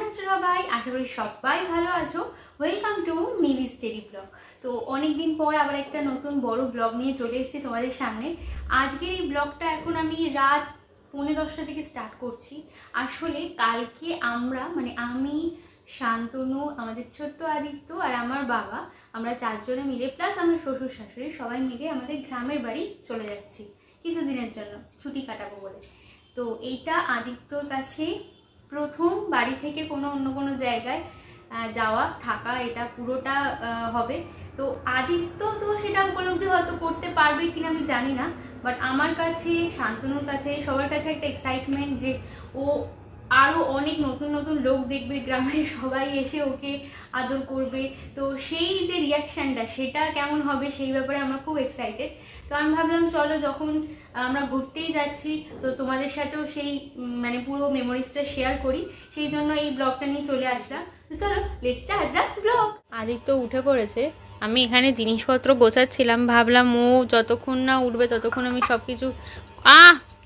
আছো সবাই? আশা করি সবাই ভালো আছো। Welcome to মিলিস Terry blog. তো অনেকদিন পর আবার একটা নতুন বড় ব্লগ নিয়ে চলে এসেছি তোমাদের সামনে। আজকের এই ব্লগটা এখন আমি রাত 10:45 থেকে স্টার্ট করছি। আসলে কালকে আমি, শান্তনু, আমাদের ছোট্ট আদিত্য আর আমার বাবা, আমরা 4 জনে মিলে প্লাস আমার শ্বশুর শাশুড়ি সবাই মিলে আমাদের গ্রামের বাড়ি চলে যাচ্ছি কিছুদিনের জন্য, ছুটি কাটাবো বলে। তো এইটা আদিত্যর কাছে প্রথম বাড়ি থেকে অন্য কোনো জায়গায় যাওয়া থাকা, এটা পুরোটা হবে। তো আদিত্য তো সেটা উপলব্ধি হয়তো করতে পারবে কিনা আমি জানি না, বাট আমার কাছে, শান্তনুর কাছে, সবার কাছে একটা এক্সাইটমেন্ট যে ও আরও অনেক নতুন নতুন লোক দেখবে, গ্রামের সবাই এসে ওকে আদর করবে। তো সেই যে রিয়াকশানটা সেটা কেমন হবে সেই ব্যাপারে আমরা খুব এক্সাইটেড। তো আমি ভাবলাম চলো, যখন আমরা ঘুরতেই যাচ্ছি তো তোমাদের সাথেও সেই পুরো মেমোরিজটা শেয়ার করি, সেই জন্য এই ব্লগটা নিয়ে চলে আসলাম। তো চলো, let's start the blog. Aditya উঠে পড়েছে, আমি এখানে জিনিসপত্র গোছাচ্ছিলাম, ভাবলাম ও যতক্ষণ না উঠবে ততক্ষণ আমি সব কিছু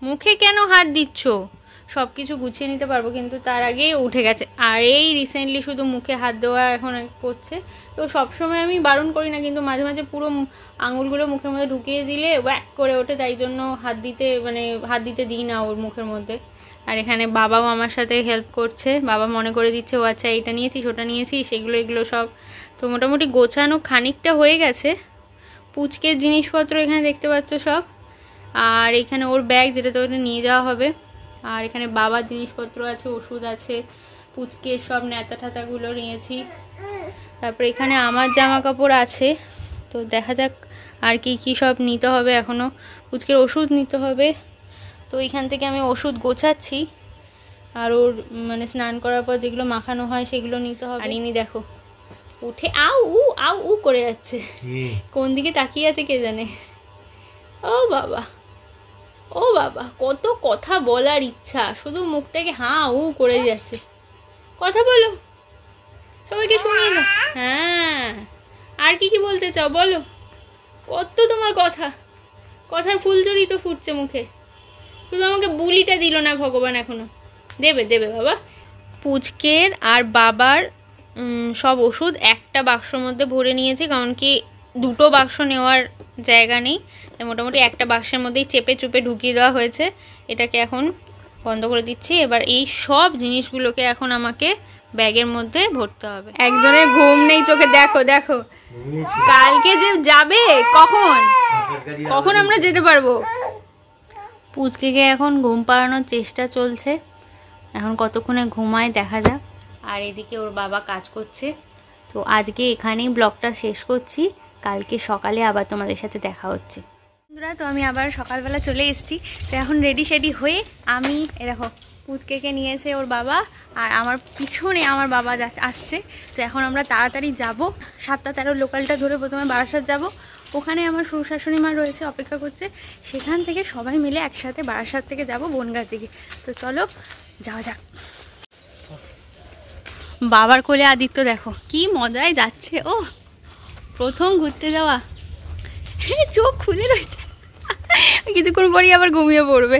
মুখে কেন হাত দিচ্ছ, সব কিছু গুছিয়ে নিতে পারবো, কিন্তু তার আগে উঠে গেছে। আর এই রিসেন্টলি শুধু মুখে হাত দেওয়া এখন করছে। তো সবসময় আমি বারণ করি না, কিন্তু মাঝে মাঝে পুরো আঙুলগুলো মুখের মধ্যে ঢুকিয়ে দিলে ওয়াক করে ওঠে, তাই জন্য হাত দিতে দিই না ওর মুখের মধ্যে। আর এখানে বাবাও আমার সাথে হেল্প করছে, বাবা মনে করে দিচ্ছে ও আচ্ছা এইটা নিয়েছিস ওটা নিয়েছিস, এগুলো সব। তো মোটামুটি গোছানো খানিকটা হয়ে গেছে। পুচকের জিনিসপত্র এখানে দেখতে পাচ্ছ সব, আর এখানে ওর ব্যাগ যেটা তো নিয়ে যাওয়া হবে। আর এখানে বাবার জিনিসপত্র আছে, ওষুধ আছে, পুচকে সব ন্যাতা ঠাতাগুলো নিয়েছি। তারপরে এখানে আমার জামা কাপড় আছে, তো দেখা যাক আর কি সব নিতে হবে। এখনও পুচকের ওষুধ নিতে হবে, তো এইখান থেকে আমি ওষুধ গোছাচ্ছি। আর ওর স্নান করার পর যেগুলো মাখানো হয় সেগুলো নিতে হবে। আর ইনি দেখো উঠে আউ উ করে যাচ্ছে, কোন দিকে তাকিয়ে আছে কে জানে। ও বাবা কত কথা বলার ইচ্ছা, শুধু মুখটাকে হাঁ উ করে যাচ্ছে। কথা বলো, সবাইকে শুনিয়ে দাও। হ্যাঁ, আর কি বলতে চাও বলো, কত তোমার কথার ফুলঝুরি তো ফুটছে মুখে, শুধু আমাকে বুলিটা দিল না ভগবান, এখনো দেবে বাবা। পুচকের আর বাবার সব ওষুধ একটা বাক্সর মধ্যে ভরে নিয়েছি, কারণ কি দুটো বাক্স নেওয়ার জায়গা নেই, মোটামুটি একটা বাক্সের মধ্যেই চেপে চুপে ঢুকিয়ে দেওয়া হয়েছে। এটাকে এখন বন্ধ করে দিচ্ছি। এবার এই সব জিনিসগুলোকে এখন আমাকে ব্যাগের মধ্যে ভরতে হবে। একজনের ঘুম নেই চোখে, দেখো কালকে যে যাবে, কখন আমরা যেতে পারবো। পুচকেকে এখন ঘুম পাড়ানোর চেষ্টা চলছে, এখন কতক্ষণে ঘুমায় দেখা যাক। আর এদিকে ওর বাবা কাজ করছে। তো আজকে এখানেই ব্লগটা শেষ করছি, কালকে সকালে আবার তোমাদের সাথে দেখা হচ্ছে বন্ধুরা। তো আমি আবার সকালবেলা চলে এসেছি। তো এখন রেডি হয়ে আমি দেখো পুচকেকে নিয়েছে ওর বাবা, আর আমার পিছনে আমার বাবা আসছে। তো এখন আমরা তাড়াতাড়ি যাব, 7:13 লোকালটা ধরে প্রথমে বারাসাত যাব। ওখানে আমার শ্বশুর শাশুড়ি মা রয়েছে, অপেক্ষা করছে। সেখান থেকে সবাই মিলে একসাথে বারাসাত থেকে যাব বনগাঁ থেকে। তো চলো যাওয়া যাক। বাবার কোলে আদিত্য দেখো কি মজায় যাচ্ছে, ও প্রথম ঘুরতে যাওয়া, চোখ খুলে রয়েছে, কিছুক্ষণ পরই আবার ঘুমিয়ে পড়বে।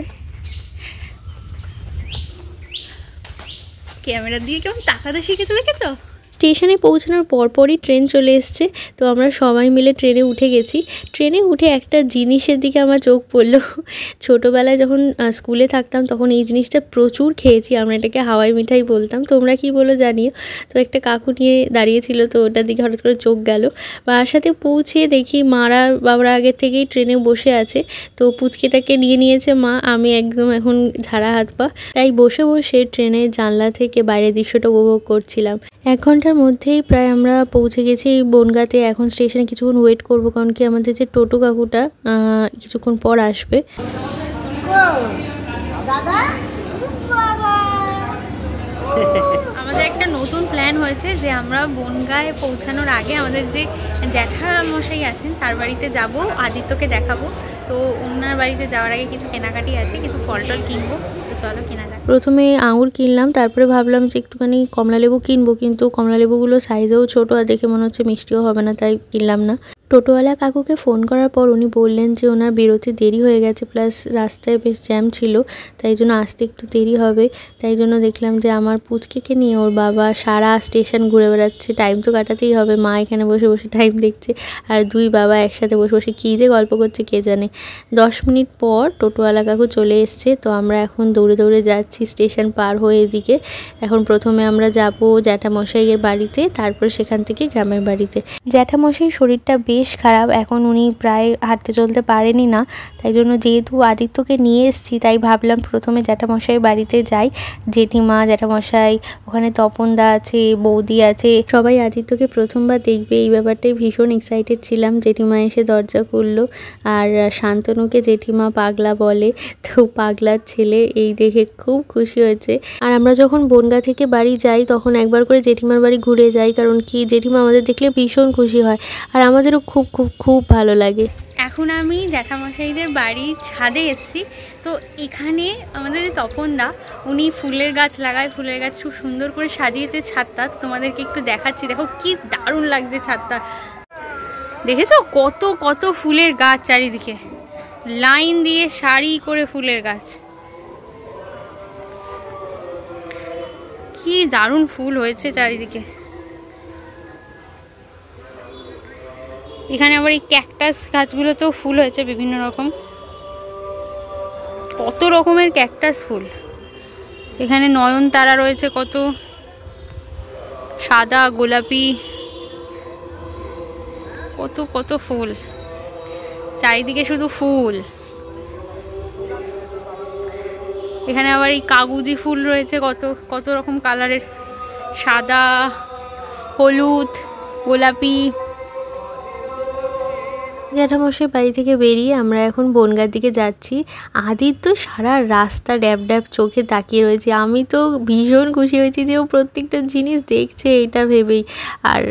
ক্যামেরা দিয়ে কেমন তাকাতে শিখেছে দেখেছো। স্টেশনে পৌঁছানোর পরপরই ট্রেন চলে এসছে। তো আমরা সবাই মিলে ট্রেনে উঠে গেছি। ট্রেনে উঠে একটা জিনিসের দিকে আমার চোখ পড়লো। ছোটোবেলায় যখন স্কুলে থাকতাম তখন এই জিনিসটা প্রচুর খেয়েছি, আমরা এটাকে হাওয়াই মিঠাই বলতাম, তোমরা কি বলো জানিও। তো একটা কাকু নিয়ে দাঁড়িয়েছিল, তো ওটার দিকে হঠাৎ করে চোখ গেল। বাসাতে পৌঁছে দেখি মারা বাবারা আগের থেকেই ট্রেনে বসে আছে। তো পুচকেটাকে নিয়েছে মা, আমি একদম এখন ঝাড়া হাত পা, তাই বসে বসে ট্রেনের জানলা থেকে বাইরের দৃশ্যটা উপভোগ করছিলাম। 1 ঘন্টার মধ্যেই প্রায় আমরা পৌঁছে গেছি বনগাঁতে। এখন স্টেশনে কিছুক্ষণ ওয়েট করবো, কারণ কি আমাদের যে টোটো কাকুটা কিছুক্ষণ পর আসবে। আমাদের একটা নতুন প্ল্যান হয়েছে যে আমরা বনগাঁয় পৌঁছানোর আগে আমাদের যে জ্যাঠামশাই আছেন তার বাড়িতে যাব, আদিত্যকে দেখাবো। তো ওনার বাড়িতে যাওয়ার আগে কিছু কেনাকাটি আছে, কিছু ফল টল কিনবো। তো চলো কেনা যাক। প্রথমে আঙুর কিনলাম, তারপরে ভাবলাম যে একটুখানি কমলালেবু কিনবো, কিন্তু কমলালেবুগুলো সাইজেও ছোটো আর দেখে মনে হচ্ছে মিষ্টিও হবে না, তাই কিনলাম না। টোটোওয়ালা কাকুকে ফোন করার পর উনি বললেন যে ওনার বেরোতে দেরি হয়ে গেছে, প্লাস রাস্তায় বেশ জ্যাম ছিল, তাই জন্য আসতে একটু দেরি হবে। তাই জন্য দেখলাম যে আমার পুচকেকে নিয়ে ওর বাবা সারা স্টেশন ঘুরে বেড়াচ্ছে। টাইম তো কাটাতেই হবে, মা এখানে বসে বসে টাইম দেখছে আর দুই বাবা একসাথে বসে বসে কী যে গল্প করছে কে জানে। 10 মিনিট পর টোটোওয়ালা কাকু চলে এসছে। তো আমরা এখন দৌড়ে দৌড়ে যাচ্ছি স্টেশন পার হয়ে এদিকে। এখন প্রথমে আমরা যাব জ্যাঠামশাইয়ের বাড়িতে, তারপর সেখান থেকে গ্রামের বাড়িতে। জ্যাঠামশাইয়ের শরীরটা বেশ খারাপ, এখন উনি প্রায় হাঁটতে চলতে পারেনি না। তাই জন্য যেহেতু আদিত্যকে নিয়ে এসেছি, তাই ভাবলাম প্রথমে জ্যাঠামশাইয়ের বাড়িতে যাই। জেঠিমা, জ্যাঠামশাই, ওখানে তপনদা আছে, বৌদি আছে, সবাই আদিত্যকে প্রথমবার দেখবে এই ব্যাপারটাই ভীষণ এক্সাইটেড ছিলাম। জেঠিমা এসে দরজা খুললো আর শান্তনুকে জেঠিমা পাগলা বলে, তো পাগলার ছেলে এই দেখে খুব খুশি হয়েছে। আর আমরা যখন বনগা থেকে বাড়ি যাই তখন একবার করে জেঠিমার বাড়ি ঘুরে যাই, কারণ কি জেঠিমা আমাদের দেখলে ভীষণ খুশি হয় আর আমাদেরও খুব খুব খুব ভালো লাগে। এখন আমি জ্যাঠামশাইদের বাড়ির ছাদে এসেছি। তো এখানে আমাদের তপনদা উনি ফুলের গাছ লাগায়, ফুলের গাছ খুব সুন্দর করে সাজিয়েছে ছাদটা। তোমাদেরকে একটু দেখাচ্ছি, দেখো কি দারুণ লাগছে ছাদটা। দেখেছো কত কত ফুলের গাছ চারিদিকে, লাইন দিয়ে সারি করে ফুলের গাছ, কি দারুণ ফুল হয়েছে চারিদিকে। এখানে আবার এই ক্যাকটাস গাছগুলোতেও ফুল হয়েছে বিভিন্ন রকম, কত রকমের ক্যাকটাস ফুল। এখানে নয়নতারা রয়েছে, কত সাদা গোলাপি, কত কত ফুল চারিদিকে, শুধু ফুল। এখানে আবার এই কাগজি ফুল রয়েছে, কত কত রকম কালারের, সাদা, হলুদ, গোলাপি। জ্যাঠামশাই বাড়ি থেকে বেরিয়ে আমরা এখন বনগার দিকে যাচ্ছি। আদিত্য সারা রাস্তা ড্যাব ড্যাব চোখে তাকিয়ে রয়েছে। আমি তো ভীষণ খুশি হয়েছি যে ও প্রত্যেকটা জিনিস দেখছে এটা ভেবেই। আর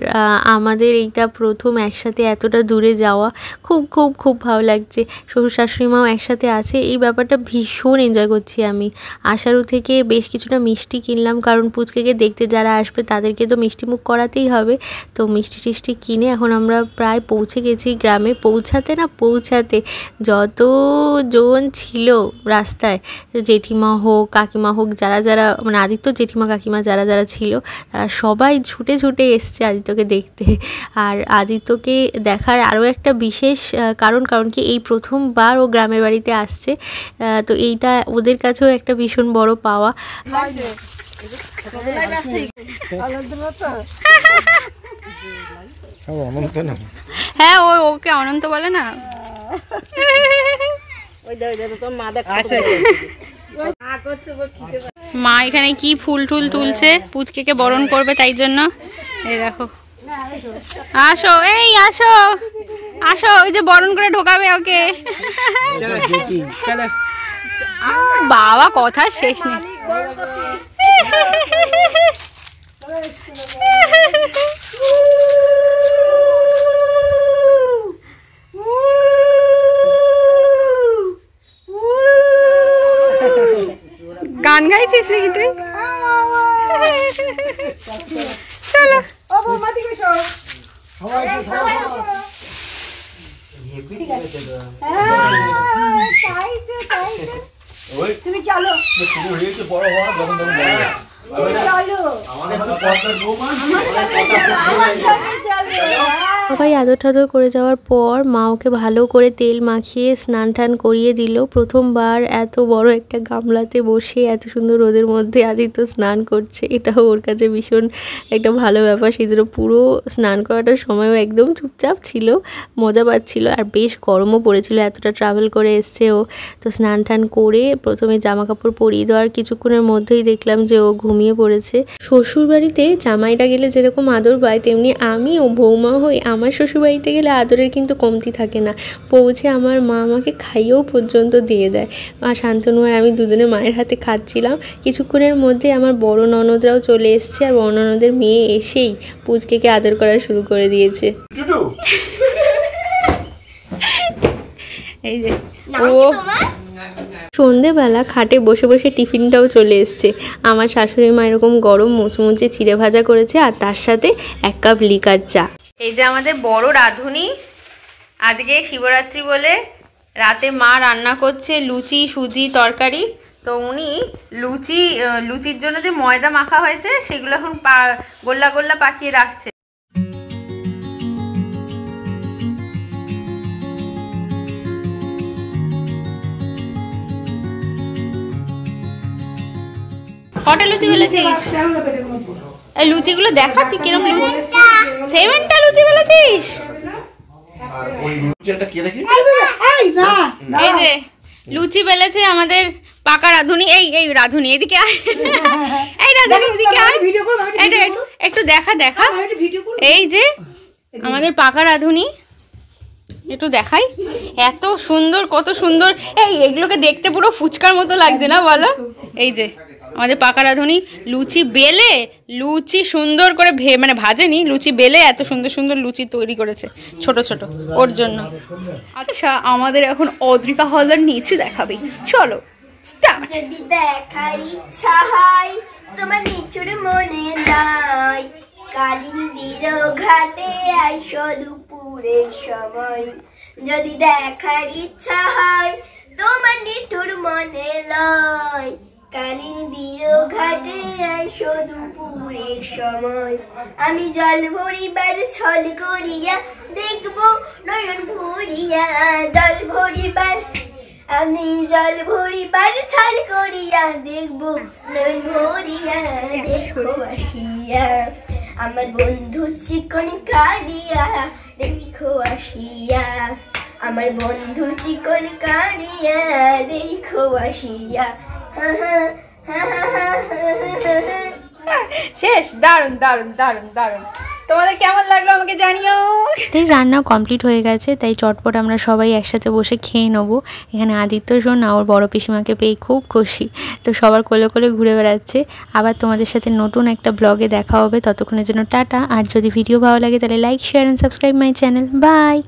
আমাদের এইটা প্রথম একসাথে এতটা দূরে যাওয়া, খুব খুব খুব ভালো লাগছে। শ্বশুর শাশুড়ি মাও একসাথে আছে, এই ব্যাপারটা ভীষণ এনজয় করছি আমি। আশারু থেকে বেশ কিছুটা মিষ্টি কিনলাম, কারণ পুচকেকে দেখতে যারা আসবে তাদেরকে তো মিষ্টি মুখ করাতেই হবে। তো মিষ্টি টিষ্টি কিনে এখন আমরা প্রায় পৌঁছে গেছি গ্রামে। পৌঁছাতে যতজন ছিল রাস্তায়, জেঠিমা হোক কাকিমা হোক, যারা যারা মানে আদিত্য জেঠিমা কাকিমা যারা যারা ছিল, তারা সবাই ছুটে ছুটে এসছে আদিত্যকে দেখতে। আর আদিত্যকে দেখার আরও একটা বিশেষ কারণ কি এই প্রথমবার ও গ্রামের বাড়িতে আসছে, তো এইটা ওদের কাছেও একটা ভীষণ বড় পাওয়া। হ্যাঁ, ওকে অনন্ত বলে না। মা এখানে কি ফুল টুল তুলছে, পুচকে বরণ করবে তাই জন্য। এই দেখো, আসো, এই আসো আসো, ওই যে বরণ করে ঢোকাবে ওকে। বাবা কথা শেষ নেই। গান গাইছিস নাকি তুই? চলো তুমি চলো, সবাই আদর ঠাদর করে যাওয়ার পর মা ওকে ভালো করে তেল মাখিয়ে স্নান টান করিয়ে দিল। প্রথমবার এত বড় একটা গামলাতে বসে এত সুন্দর রোদের মধ্যে আদিত্য স্নান করছে, এটাও ওর কাছে ভীষণ একটা ভালো ব্যাপার। সেই জন্য পুরো স্নান করাটার সময়ও একদম চুপচাপ ছিল, মজা পাচ্ছিল। আর বেশ গরমও পড়েছিল, এতটা ট্রাভেল করে এসছে ও। তো স্নান টান করে প্রথমে জামা কাপড় পরিয়ে দেওয়ার কিছুক্ষণের মধ্যেই দেখলাম যে ও ঘুমিয়ে পড়েছে। শ্বশুরবাড়িতে জামাইটা গেলে যেরকম আদর পায়, তেমনি আমি ও বৌমা হই আমার শ্বশুরবাড়িতে গেলে আদরের কিন্তু কমতি থাকে না। পৌঁছে আমার মা আমাকে খাইয়েও পর্যন্ত দিয়ে দেয়। আর শান্তনু আর আমি দুজনে মায়ের হাতে খাচ্ছিলাম। কিছুক্ষণের মধ্যে আমার বড় ননদরাও চলে এসছে, আর বড় ননদের মেয়ে এসেই পুচকেকে আদর করা শুরু করে দিয়েছে। এই যে ও সন্ধেবেলা খাটে বসে বসে টিফিনটাও চলে এসছে। আমার শাশুড়ি মা এরকম গরম মুচমুচে চিড়ে ভাজা করেছে, আর তার সাথে 1 কাপ লিকার চা। এই যে আমাদের বড় রাঁধুনি আজকে শিবরাত্রি বলে রাতে মা রান্না করছে লুচি সুজি তরকারি। তো উনি লুচির জন্য যে ময়দা মাখা হয়েছে সেগুলো এখন গোল্লা গোল্লা পাকিয়ে রাখছে। কটা লুচি বেলেছিস? এই লুচিগুলো দেখা তুই কিরম লুচি, 7টা লুচি বেলেছিস। এই যে লুচি বেলেছে আমাদের পাকা রাধুনি। এই রাধুনি এদিকে আয়, এই রাধুনি এদিকে আয়, একটু দেখা। এই যে আমাদের পাকা রাধুনি, একটু দেখাই, এত সুন্দর, কত সুন্দর। এইগুলোকে দেখতে পুরো ফুচকার মতো লাগছে না বলো? এই যে আমাদের পাকা রাধুনি লুচি সুন্দর করে মানে ভাজেনি, লুচি বেলে এত সুন্দর সুন্দর লুচি তৈরি করেছে ছোট ছোট ওর জন্য। আচ্ছা আমাদের এখন অদ্রিকা হালদার নিচে দেখাবে, চলো স্টার্ট। যদি দেখার ইচ্ছা হয় তোমার নিচুর মনে নাই, কালিনীর ঘাটে আইসো দুপুরের সময়। যদি দেখার ইচ্ছা হয় তোমার নিঠুর মনে লয়, কালিনীর ঘাটে আইসো দুপুরের সময়। আমি জল ভরিবার ছল করিয়া দেখবো নয়ন ভরিয়া, জল ভরিবার আমি জল ভরিবার ছল করিয়া দেখবো নয়ন ভরিয়া, দেখো আসিয়া আমার বন্ধু চিকন কালিয়া, দেখো আসিয়া আমার বন্ধু চিকন কালিয়া, দেখো আসিয়া। শেষ। দারুন দারুন দারুন দারুন। তোমাদের কেমন লাগলো আমাকে জানিও। তাই রান্না কমপ্লিট হয়ে গেছে, তাই চটপট আমরা সবাই একসাথে বসে খেয়ে নেবো। এখানে আদিত্য শোনা ওর বড় পিসিমাকে পেয়ে খুব খুশি, তো সবার কোলে কোলে ঘুরে বেড়াচ্ছে। আবার তোমাদের সাথে নতুন একটা ব্লগে দেখা হবে, ততক্ষণের জন্য টাটা। আর যদি ভিডিও ভালো লাগে তাহলে like share and subscribe my channel. By.